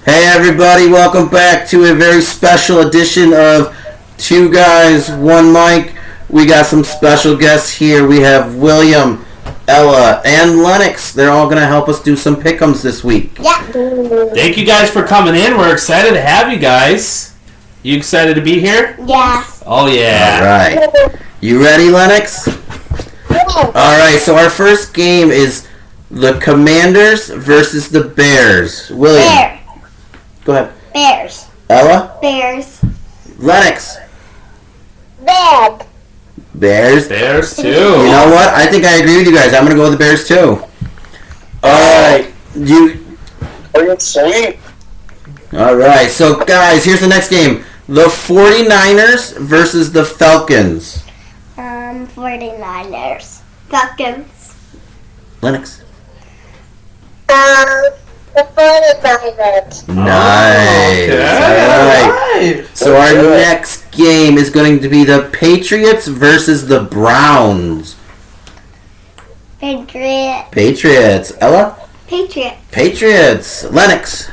Hey everybody, welcome back to a very special edition of Two Guys, One Mic. We got some special guests here. We have William, Ella, and Lennox. They're all going to help us do some pick'ems this week. Yeah. Thank you guys for coming in. We're excited to have you guys. You excited to be here? Yeah. Oh, yeah. Alright. You ready, Lennox? Alright, so our first game is the Commanders versus the Bears. William. Bear. Go ahead. Bears. Ella? Bears. Lennox. Bear. Bears. Bears, too. You know what? I think I agree with you guys. I'm going to go with the Bears, too. Alright. Are you sweet? Alright, so guys, here's the next game. The 49ers versus the Falcons. 49ers. Falcons. Lennox. The 49ers. Nice. Okay. Alright. So our next game is going to be the Patriots versus the Browns. Patriot. Patriots. Ella? Patriot. Patriots. Lennox.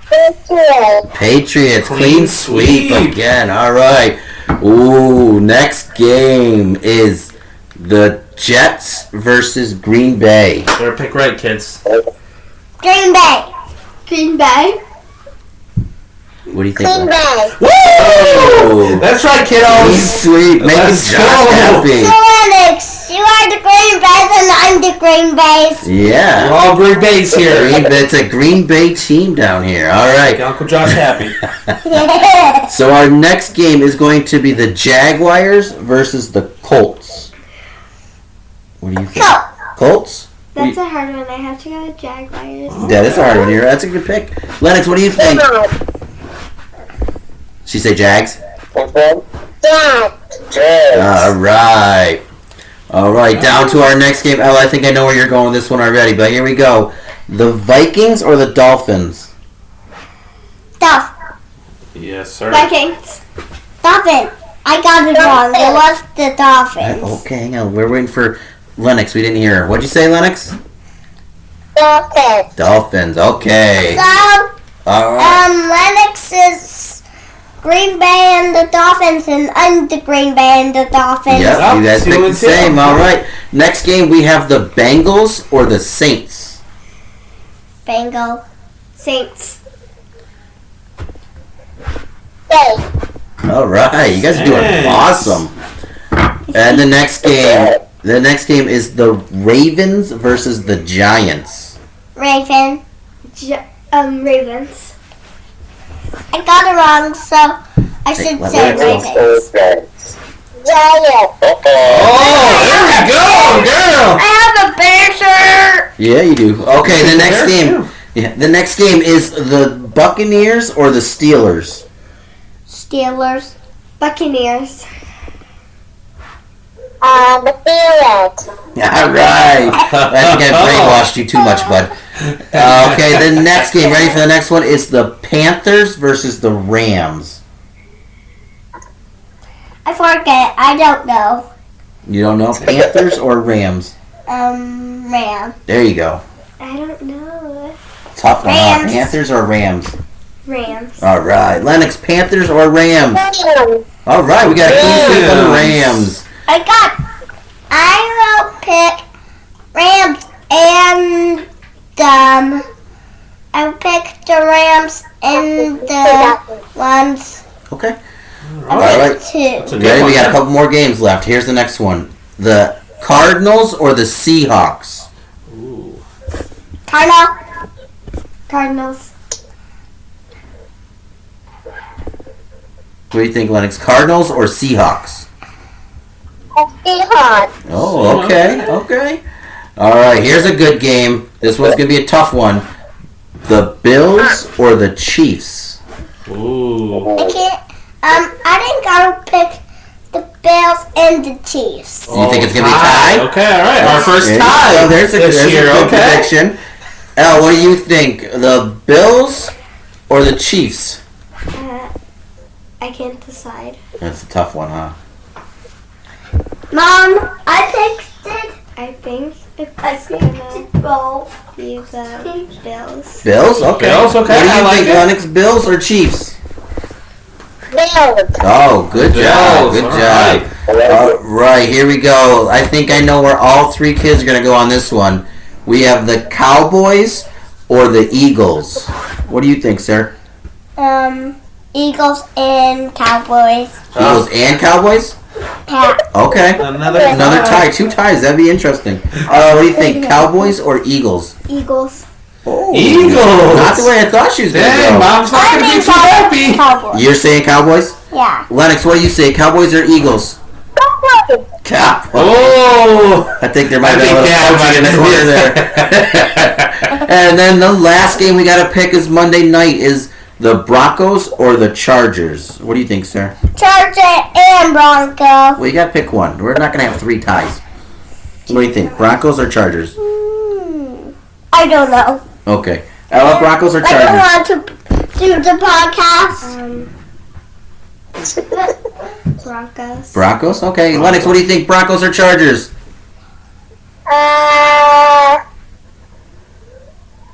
Patriot. Patriots. Clean Clean sweep sweep. again. Alright. Ooh, next game is the Jets versus Green Bay. Better pick right, kids. Green Bay. Green Bay. What do you think? Green Bay. Woo! That's right, Clean kiddos. sweep. Making Let's Josh go. happy. So Alex, you are the Green Bays and I'm the Green Bays. Yeah. We're all Green Bays here. It's a Green Bay team down here. All Make right. Uncle Josh happy. So our next game is going to be the Jaguars versus the Colts. What do you think? Colt. Colts? That's a hard one. I have to go with Jaguars. That is a hard one here. That's a good pick. Lennox, what do you think? She say Jags? Which one? Yeah. Jazz. All right. All right. Down to our next game. Ella, I think I know where you're going with this one already, but here we go. The Vikings or the Dolphins? Dolph. Yes, sir. Vikings. Dolphin. I got it wrong. It was the Dolphins. Okay, hang on. We're waiting for Lennox. We didn't hear her. What'd you say, Lennox? Dolphins. Dolphins. Okay. So, All right. Lennox is Green Bay and the Dolphins, and I'm the Green Bay and the Dolphins. Yep, you guys Two picked the and two. same. All right. Next game, we have the Bengals or the Saints. Bengal. Saints. All right. You guys are doing Saints. awesome. And the next game is the Ravens versus the Giants. Raven. Ravens. I got it wrong, so I should Let say me know. Ravens. Giants. Oh, there we go, girl. I have a bear shirt. Yeah, you do. Okay, the next There, game. too. Yeah, the next game is the Buccaneers or the Steelers. Steelers. Buccaneers. The Steelers. All right. I think I brainwashed you too much, bud. Okay, the next game. Ready for the next one? Is the Panthers versus the Rams. I forget. I don't know. You don't know Panthers or Rams? Ram. There you go. I don't know. Tough one. Huh? Rams. Panthers or Rams? Rams. All right, Lennox. Panthers or Rams? All right, we got a clean sweep on the Rams. I will pick Rams and I'll pick the Rams and the ones Okay. All right. two. That's a good Ready? one. We got a couple more games left. Here's the next one. The Cardinals or the Seahawks? Ooh. Cardinals. What do you think, Lennox? Cardinals or Seahawks? Seahawks. Oh, okay, okay. All right, here's a good game. This one's gonna be a tough one. The Bills or the Chiefs? Ooh. I can't. I think I'll pick the Bills and the Chiefs. You think it's gonna be a tie? Okay, all right. Our first Okay, tie. so there's a this year. good Okay. prediction. Al, what do you think? The Bills or the Chiefs? I can't decide. That's a tough one, huh? Mom, I picked I think it's gonna be the Bills. Bills? Okay. Bills, okay, What do I you like think, it. Lennox? Bills or Chiefs? Bills. Oh, good job. Bills, Good all job. right. All right, here we go. I think I know where all three kids are going to go on this one. We have the Cowboys or the Eagles. What do you think, sir? Eagles and Cowboys. Eagles and Cowboys? Pat. Okay. Another tie. 2 ties. That'd be interesting. What do you think, Cowboys or Eagles? Eagles. Oh, Eagles. Not the way I thought she was going to Dang, go. Mom's not going to be too happy. Cowboys. You're saying Cowboys? Yeah. Lennox, what do you say, Cowboys or Eagles? Cowboys. Oh. I think there might I be a think little Dad might tension have in the there. And then the last game we got to pick is Monday night is the Broncos or the Chargers. What do you think, sir? Charger and Bronco. Well, you got to pick one. We're not going to have 3 ties. What do you think, Broncos or Chargers? I don't know. Okay. Ella, Broncos or I don't Chargers? want to do the podcast. Broncos. Broncos? Okay. Lennox, what do you think, Broncos or Chargers?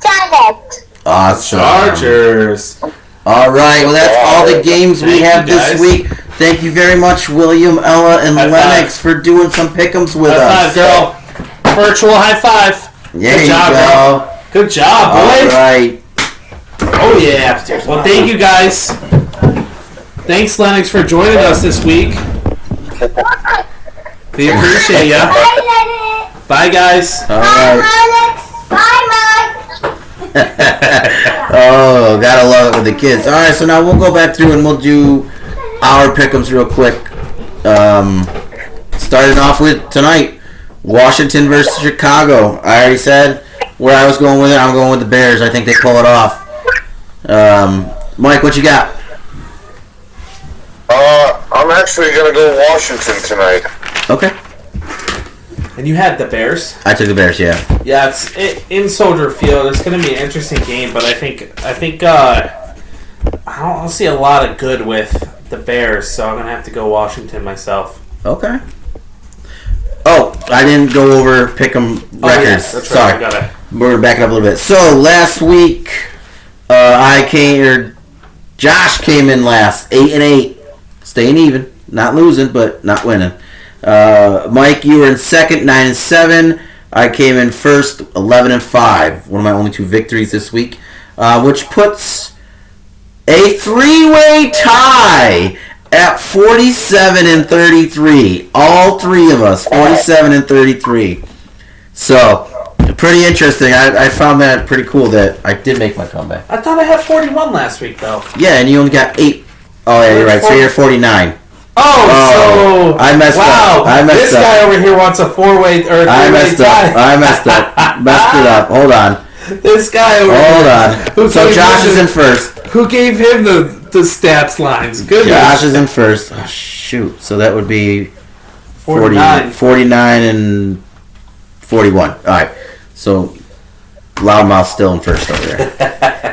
Chargers. Awesome. Chargers. All right. Well, that's all the games we Thank have you, this guys. week. Thank you very much, William, Ella, and High Lennox, for doing some pick'ems with High us. five, girl. Virtual high five. There Good you job, go. girl. Good job, All boys. right. Oh, yeah. Well, thank you, guys. Thanks, Lennox, for joining us this week. We appreciate ya. Bye, Lennox. Bye, guys. All Bye, right. Lennox. Bye, Mike. Oh, gotta love it with the kids. All right, so now we'll go back through and we'll do our pick'ems real quick. Starting off with tonight, Washington versus Chicago. I already said where I was going with it. I'm going with the Bears. I think they pull it off. Mike, what you got? I'm actually gonna go Washington tonight. Okay. And you had the Bears. I took the Bears, yeah. Yeah, it's in Soldier Field. It's going to be an interesting game, but I think I don't see a lot of good with the Bears, so I'm going to have to go Washington myself. Okay. Oh, I didn't go over pick'em records. Oh, yes, that's Sorry. right. I got it. We're gonna back it up a little bit. So last week, Josh came in last, 8-8, staying even, not losing, but not winning. Mike, you were in second, 9-7. I came in first, 11-5. One of my only 2 victories this week, which puts a 3-way tie at 47-33. All 3 of us, 47-33. So. Pretty interesting. I found that pretty cool that I did make my comeback. I thought I had 41 last week, though. Yeah, and you only got 8. Oh, yeah, you're right. So you're 49. Oh, so I messed wow, up. I messed this up. guy over here wants a 4-way or 3-way I messed tie. up. I messed up. Messed it up. Hold on. This guy over Hold here. on. Who So gave Josh him is in first. Who gave him the stats lines? Goodness. Josh is in first. Oh, shoot. So that would be 49. 49 and 41. All right. So Loudmouth's still in first over there.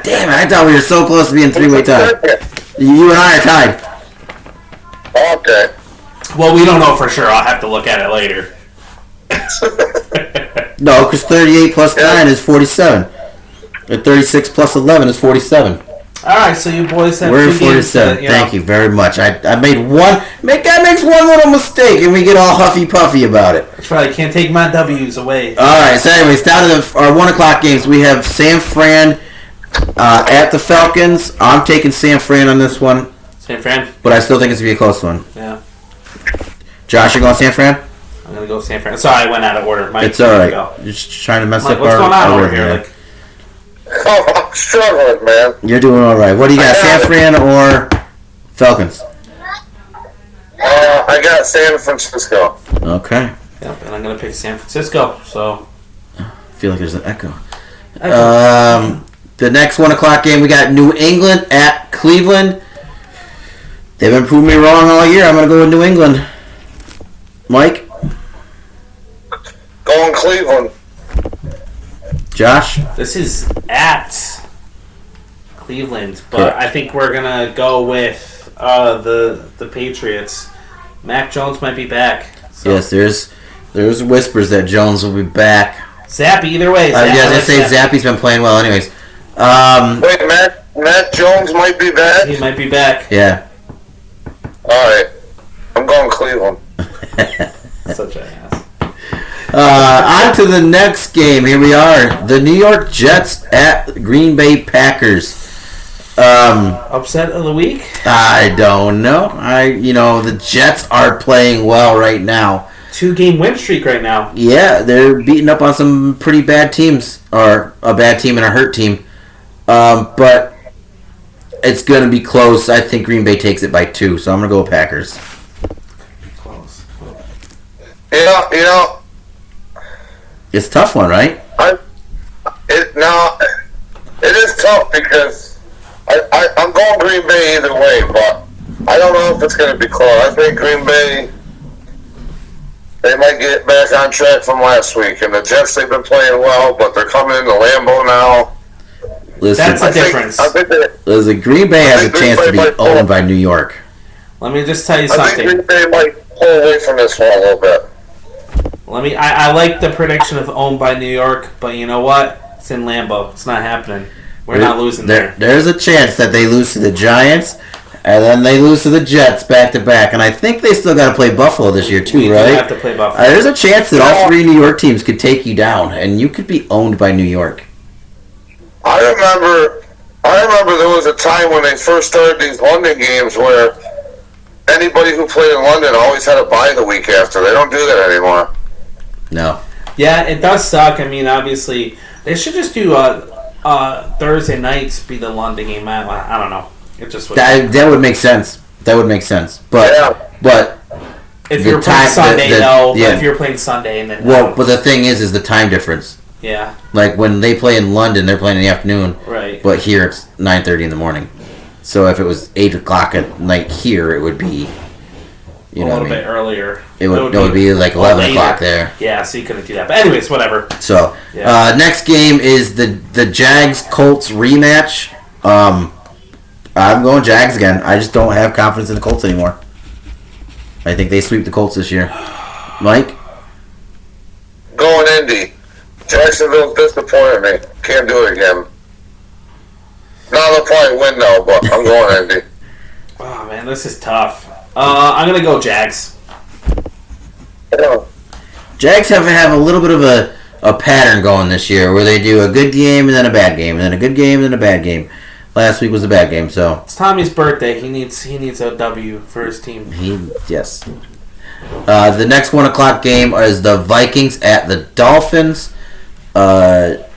Damn it. I thought we were so close to being 3-way tie. You and I are tied. Okay. Well, we don't know for sure. I'll have to look at it later. No, because 38 plus 9 is 47. And 36 plus 11 is 47. All right, so you boys have We're 2 games. 47. Thank you very much. I made one. Guy makes one little mistake, and we get all huffy puffy about it. That's right. Can't take my W's away. All right. So, anyways, down to our 1:00 games. We have San Fran at the Falcons. I'm taking San Fran on this one, San Fran. but I still think it's gonna be a close one. Yeah, Josh, you going San Fran? I'm gonna go San Fran. Sorry, I went out of order. Mike, It's all right. go. You're just trying to mess Mike, up what's our. going on our over rhythm here? there. Like, Oh, I'm struggling, man. You're doing all right. What do you got, San Fran or Falcons? I got San Francisco. Okay. yep, and I'm gonna pick San Francisco. So, I feel like there's an echo. The next 1:00 game, we got New England at Cleveland. They've been proving me wrong all year. I'm going to go with New England. Mike? Going Cleveland. Josh? this is at Cleveland, but Correct. I think we're gonna go with the Patriots. Mac Jones might be back. So. Yes, there's There's whispers that Jones will be back. Zappy, either way. They say Zappy's been playing well anyways. Wait, Matt Jones might be back? He might be back. Yeah. Alright. I'm going Cleveland. Such an ass. On to the next game. Here we are. The New York Jets at Green Bay Packers. Upset of the week? I don't know. The Jets are playing well right now. 2-game win streak right now. Yeah, they're beating up on some pretty bad teams, or a bad team and a hurt team. But it's going to be close. I think Green Bay takes it by 2, so I'm going to go with Packers. Close. It's a tough one, right? It is tough because I'm going Green Bay either way, but I don't know if it's going to be close. I think Green Bay, they might get back on track from last week. And the Jets, they've been playing well, but they're coming into Lambeau now. Listen, That's the difference. Listen, Green Bay has a chance to be owned by New York. Let me just tell you I think something. Green Bay might pull away from this one a little bit. I like the prediction of owned by New York, but you know what? It's in Lambeau. It's not happening. We're not losing there. There's a chance that they lose to the Giants, and then they lose to the Jets back to back. And I think they still got to play Buffalo this year too, We right? do have to play Buffalo. There's a chance that all 3 New York teams could take you down, and you could be owned by New York. I remember there was a time when they first started these London games where anybody who played in London always had a bye the week after. They don't do that anymore. No. Yeah, it does suck. I mean, obviously, they should just do Thursday nights be the London game. I don't know. It just would. That would make sense. That would make sense. But Yeah. but if you're playing Sunday, no. But if you're playing Sunday, and then well, but the thing is the time difference. yeah, Like when they play in London, they're playing in the afternoon. right. But here it's 9:30 in the morning. So if it was 8 o'clock at night here, it would be, A little bit earlier. It would be like 11 later. o'clock there. Yeah, so you couldn't do that. But anyways, whatever. So next game is the Jags Colts rematch. I'm going Jags again. I just don't have confidence in the Colts anymore. I think they sweep the Colts this year. Mike? Going Indy. Jacksonville's disappointed me. Can't do it again. Now they'll probably win though, but I'm going Indy. Oh man, this is tough. I'm gonna go Jags. Yeah. Jags have a little bit of a pattern going this year where they do a good game and then a bad game and then a good game and then a bad game. Last week was a bad game, so It's Tommy's birthday. He needs a W for his team. yes. The next 1 o'clock game is the Vikings at the Dolphins. Tua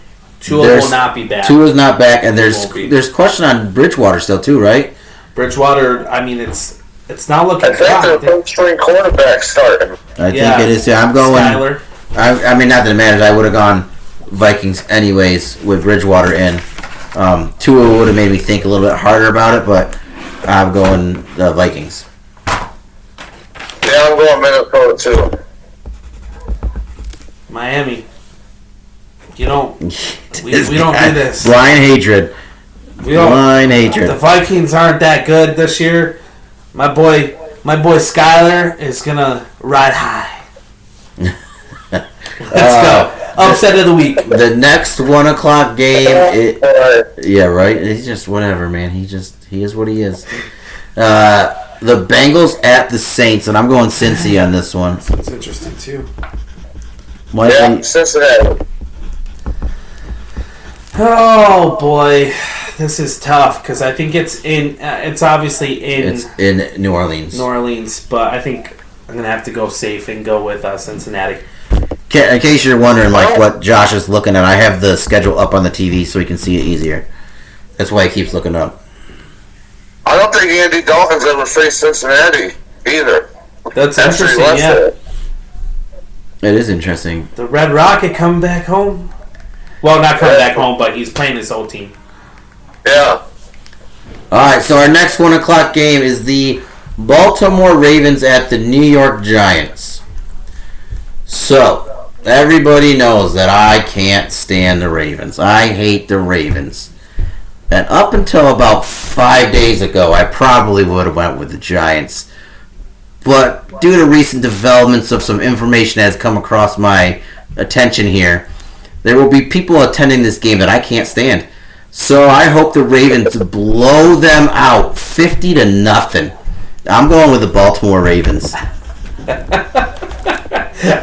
will not be back. Tua's not back, and Won't be. there's question on Bridgewater still too, right? Bridgewater. I mean, it's not looking I think their good. first string quarterback starting. I think it is. Yeah, I'm going. Skyler. I mean, not that it matters. I would have gone Vikings anyways with Bridgewater in. Tua would have made me think a little bit harder about it, but I'm going the Vikings. Yeah, I'm going Minnesota too. Miami. You don't. We don't do this. Blind hatred. We don't. Blind hatred. The Vikings aren't that good this year. My boy Skyler is gonna ride high. Let's go. Upset of the week. The next 1 o'clock game. Alright. Yeah, right. He's just whatever, man. He is what he is. The Bengals at the Saints, and I'm going Cincy on this one. That's interesting too. Mike, Yeah, Cincinnati. Oh boy, this is tough because I think it's obviously in it's in New Orleans. New Orleans, but I think I'm gonna have to go safe and go with Cincinnati. In case you're wondering, like what Josh is looking at, I have the schedule up on the TV so he can see it easier. That's why he keeps looking up. I don't think Andy Dalton's ever faced Cincinnati either. That's After he interesting. left Yeah, there. It is interesting. the Red Rocket coming back home. Well, not coming back home, but he's playing his old team. Yeah. All right, so our next 1 o'clock game is the Baltimore Ravens at the New York Giants. So, everybody knows that I can't stand the Ravens. I hate the Ravens. And up until about 5 days ago, I probably would have went with the Giants. But due to recent developments of some information that has come across my attention here, there will be people attending this game that I can't stand. So I hope the Ravens blow them out 50-0. I'm going with the Baltimore Ravens.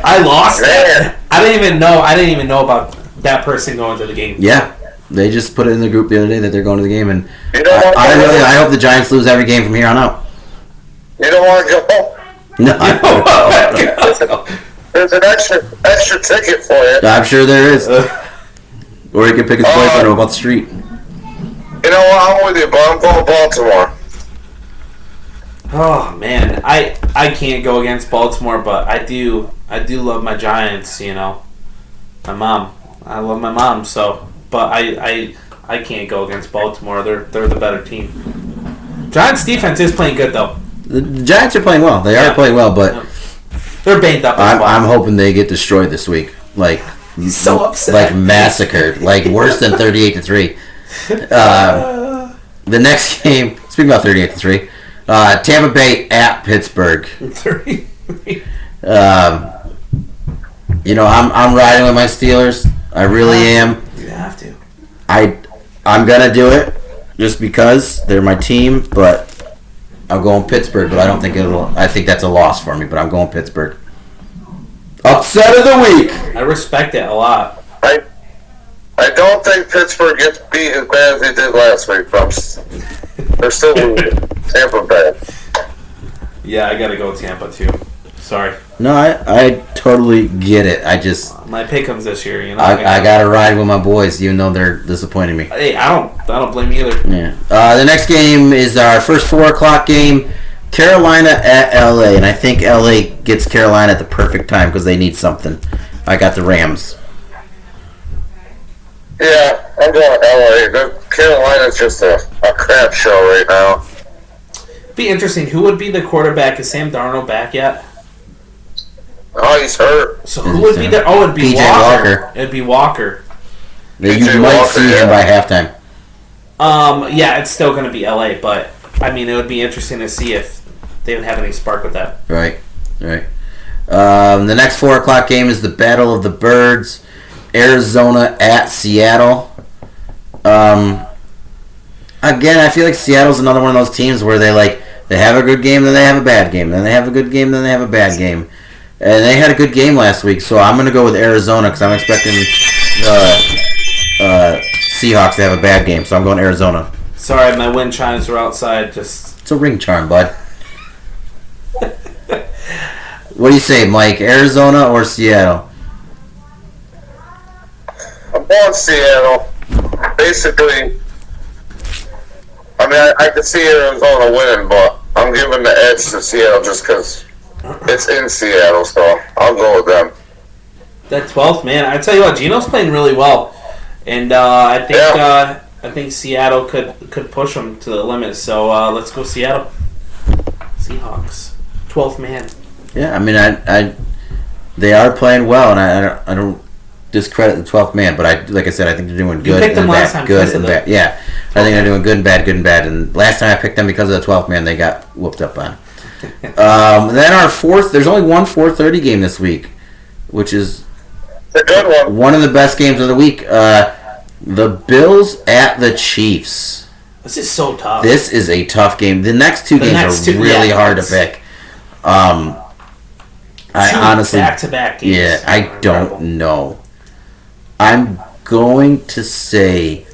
I lost that. I didn't even know about that person going to the game. Yeah. They just put it in the group the other day that they're going to the game, and You don't want I hope the Giants lose every game from here on out. You don't want to go. No, There's an extra ticket for you. I'm sure there is. Or he can pick his boyfriend up off the street. You know what? I'm with you, but I'm going Baltimore. Oh man, I can't go against Baltimore, but I do love my Giants. You know, my mom. I love my mom. So, but I can't go against Baltimore. They're the better team. Giants defense is playing good though. The Giants are playing well. They are playing well, but they're banged up. As well. I'm hoping they get destroyed this week. Like so upset. Like massacred. Like worse than 38-3. The next game. Speaking about 38-3. Tampa Bay at Pittsburgh. I'm riding with my Steelers. I really am. You have to. I'm gonna do it just because they're my team, but I'm going Pittsburgh. But I don't think it'll. I think that's a loss for me. But I'm going Pittsburgh. Upset of the week. I respect it a lot. I don't think Pittsburgh gets beat as bad as they did last week, but they're still losing. Tampa Bay. Yeah, I gotta go Tampa too. Sorry. No, I totally get it. I just my pick'ems this year. You know. I gotta ride with my boys, even though they're disappointing me. Hey, I don't blame you either. Yeah. The next game is our first 4:00 game. Carolina at LA, and I think LA gets Carolina at the perfect time because they need something. I got the Rams. Yeah, I'm going LA. Carolina's just a crap show right now. Be interesting. Who would be the quarterback? Is Sam Darnold back yet? Oh, he's hurt. So who would be there? Oh, it'd be PJ Walker. It'd be Walker. You might see him by halftime. Yeah, it's still going to be LA, but I mean, it would be interesting to see if they would have any spark with that. Right. The next 4:00 game is the Battle of the Birds. Arizona at Seattle. Again, I feel like Seattle's another one of those teams where they have a good game, then they have a bad game, then they have a good game, then they have a bad game, and they had a good game last week. So I'm going to go with Arizona because I'm expecting the Seahawks to have a bad game. So I'm going Arizona. Sorry, my wind chimes were outside. It's a ring charm, bud. What do you say, Mike? Arizona or Seattle? I'm going Seattle. Basically, I mean, I could see Arizona winning, but I'm giving the edge to Seattle just because it's in Seattle, so I'll go with them. That 12th man, I tell you what, Geno's playing really well, and I think Seattle could push them to the limit. So let's go Seattle. Seahawks, 12th man. Yeah, I mean, they are playing well, and I don't discredit the 12th man, but like I said, I think they're doing good and bad. Good and bad. Yeah, I think they're doing good and bad, And last time I picked them because of the 12th man, they got whooped up on. Then our fourth, there's only one 4:30 game this week, which is a good one. One of the best games of the week. The Bills at the Chiefs. This is so tough. This is a tough game. The next two games are really hard to pick. I honestly back-to-back games. Yeah, I don't know. I'm going to say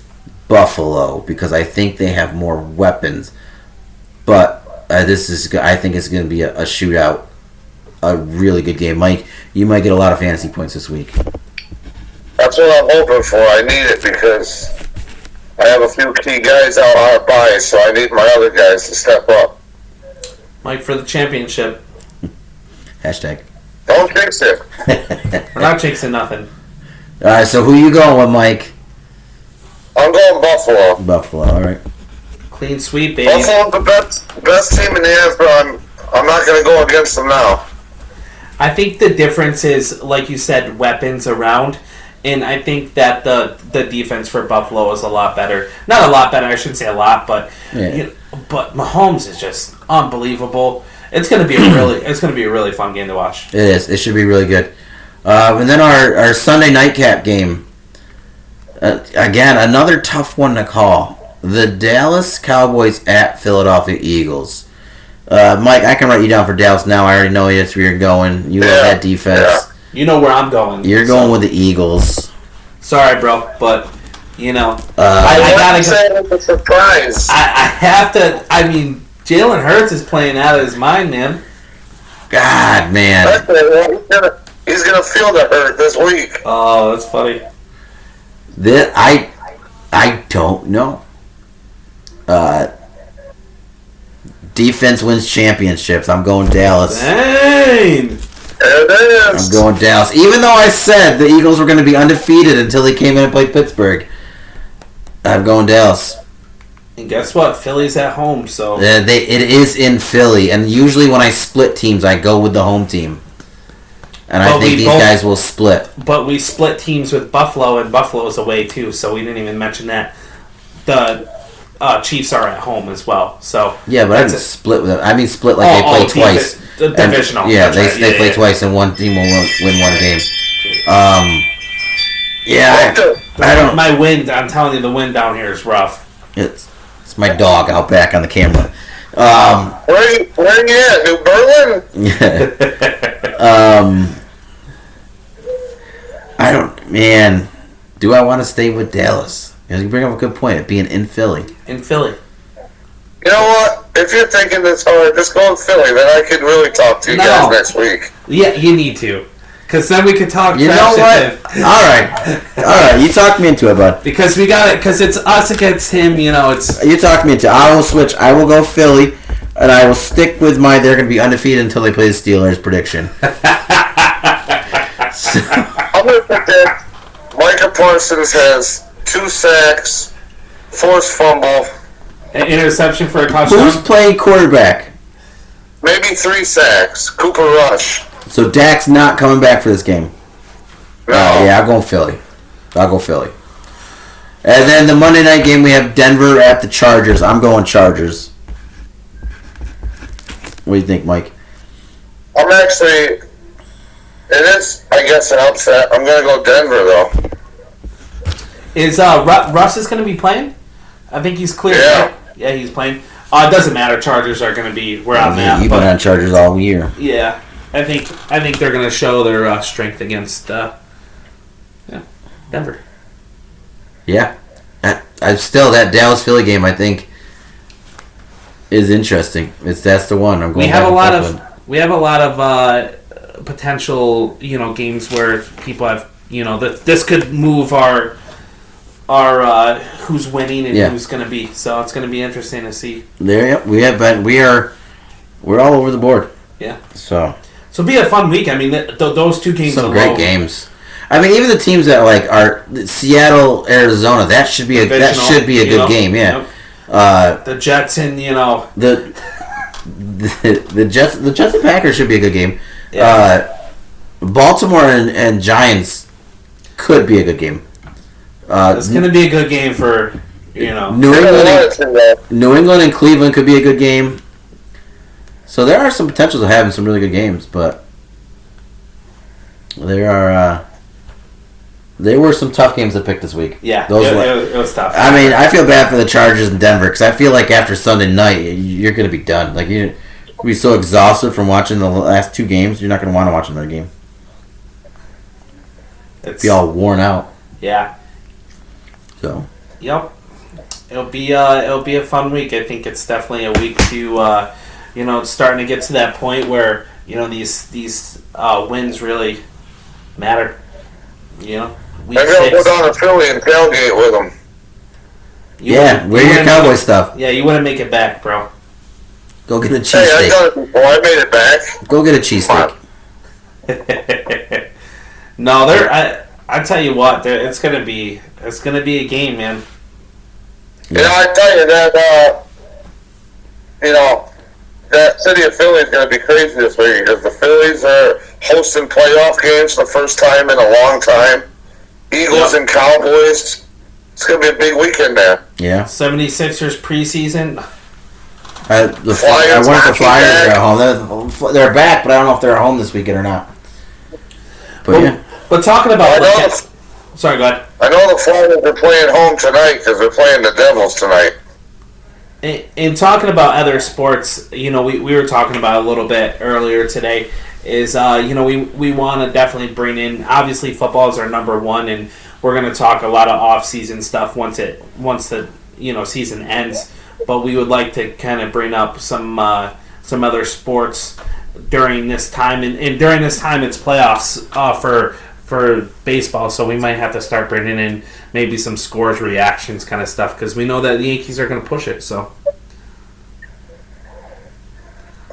Buffalo because I think they have more weapons. But I think it's going to be a shootout, a really good game. Mike, you might get a lot of fantasy points this week. That's what I'm hoping for. I need it because I have a few key guys out on a bye, so I need my other guys to step up. Mike for the championship. Hashtag. Don't jinx it. We're not jinxing nothing. All right, so who you going with, Mike? I'm going Buffalo. Buffalo, all right. Clean sweep, baby. Buffalo's the best team in the NFL. I'm not going to go against them now. I think the difference is, like you said, weapons around, and I think that the defense for Buffalo is a lot better. Not a lot better, I shouldn't say a lot, but but Mahomes is just unbelievable. it's gonna be a really fun game to watch. It is. It should be really good. And then our Sunday nightcap game. Again, another tough one to call. The Dallas Cowboys at Philadelphia Eagles. Mike, I can write you down for Dallas now. I already know that's where you're going. You love that defense. Yeah. You know where I'm going. You're going with the Eagles. Sorry, bro, but you know I gotta say it's a surprise. I have to. I mean, Jalen Hurts is playing out of his mind, man. God, man. He's gonna feel the hurt this week. Oh, that's funny. I don't know. Defense wins championships. I'm going Dallas. Dang. There it is. I'm going Dallas. Even though I said the Eagles were going to be undefeated until they came in and played Pittsburgh, I'm going Dallas. And guess what? Philly's at home, so It is in Philly, and usually when I split teams, I go with the home team. And I But think we these both- guys will split. But we split teams with Buffalo, and Buffalo's away too, so we didn't even mention that. The Chiefs are at home as well, so Yeah, but I that's didn't it. split with them. I mean, split like they play twice. The And- divisional. yeah, that's they right. they play twice, and one team will win one game. Yeah, I don't. My wind, I'm telling you, the wind down here is rough. It's my dog out back on the camera. Where you at? New Berlin? I don't. Man, do I want to stay with Dallas? You bring up a good point. It being in Philly. In Philly. You know what? If you're thinking this hard, just go in Philly. Then I can really talk to you No. guys next week. Yeah, you need to. Because then we could talk You know trash what? at him. All right. You talked me into it, bud. Because we got it, because it's us against him, you know, it's... You talked me into it. I will switch. I will go Philly, and I will stick with my they're going to be undefeated until they play the Steelers prediction. I'm going to predict Micah Parsons has 2 sacks, forced fumble, An interception for a Who's touchdown. playing quarterback? maybe 3 sacks. Cooper Rush. So Dak's not coming back for this game. No. Yeah, I'll go Philly. And then the Monday night game, we have Denver at the Chargers. I'm going Chargers. What do you think, Mike? I'm actually... It is, I guess, an upset. I'm going to go Denver, though. Is Russ is going to be playing? I think he's clear. Yeah. Right? Yeah, he's playing. It doesn't matter. Chargers are going to be where I'm at. You've been But on Chargers all year. yeah, I think they're going to show their strength against Denver. Yeah. I still, that Dallas-Philly game, I think, is interesting. That's the one. I'm going. We have back a and lot forth with. of potential, games where people have, this could move our who's winning and Yeah. who's going to be. So it's going to be interesting to see. There, yep, we have been. We're all over the board. Yeah. So So it'll be a fun week. I mean, those two games. some alone, great games. I mean, even the teams that are Seattle, Arizona. That should be a Divisional, good game. Yeah. Yep. The Jets and The Jets and Packers should be a good game. Yeah. Baltimore and Giants could be a good game. it's going to be a good game for New England and Cleveland could be a good game. So there are some potentials of having some really good games, but there were some tough games to pick this week. Yeah. Those were. It was tough. I mean, I feel bad for the Chargers in Denver because I feel like after Sunday night, you're going to be done. Like, you'll be so exhausted from watching the last 2 games, you're not going to want to watch another game. It's Be all worn out. Yeah. So Yep. It'll be a fun week. I think it's definitely a week to it's starting to get to that point where these wins really matter. Week I'm going to go 6. down to Philly and tailgate with them. wear your wouldn't Cowboy make stuff. Yeah, you wouldn't make it back, bro. Go get a Hey, I cheesesteak. done it before. I made it back. Go get a cheesesteak. No, I tell you what, it's gonna be a game, man. I tell you that, that city of Philly is going to be crazy this week because the Phillies are hosting playoff games for the first time in a long time. Eagles and Cowboys. It's going to be a big weekend there. Yeah. 76ers preseason. I wonder if the Flyers are at home. They're back, but I don't know if they're at home this weekend or not. But yeah. But talking about sorry, go ahead. I know the Flyers are playing home tonight because they're playing the Devils tonight. In talking about other sports, we were talking about a little bit earlier today. Is we want to definitely bring in, obviously football is our number one, and we're going to talk a lot of off-season stuff once the season ends. But we would like to kind of bring up some other sports during this time, and during this time it's playoffs for baseball, so we might have to start bringing in maybe some scores, reactions, kind of stuff, because we know that the Yankees are going to push it. So,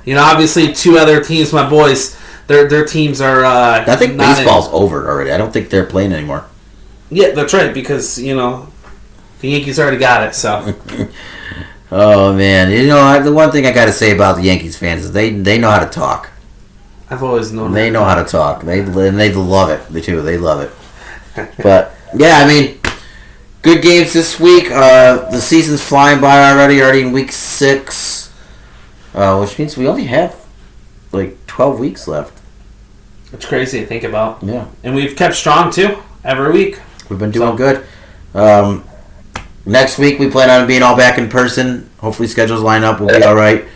obviously, two other teams, my boys, their teams are. I think baseball's over already. I don't think they're playing anymore. Yeah, that's right, because the Yankees already got it. So. Oh man, the one thing I got to say about the Yankees fans is they know how to talk. I've always known they know how to talk. They love it. They do. They love it. But yeah, I mean, good games this week. The season's flying by already in week 6, which means we only have like 12 weeks left. It's crazy to think about. Yeah, and we've kept strong too every week. We've been doing good. Next week we plan on being all back in person. Hopefully schedules line up. We'll be all right.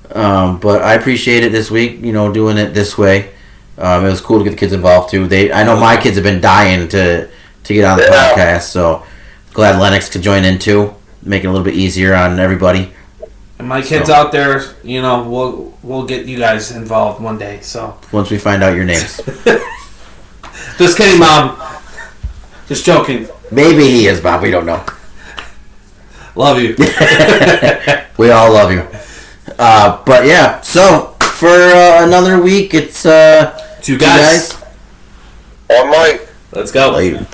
But I appreciate it this week, doing it this way. It was cool to get the kids involved too. I know my kids have been dying to get on the podcast, so glad Lennox could join in too, make it a little bit easier on everybody. And my kids out there, we'll get you guys involved one day. So once we find out your names. Just kidding, Mom. Just joking. Maybe he is, Bob. We don't know. Love you. We all love you. But yeah, so for another week, it's two guys. On Mike. Let's go. Later.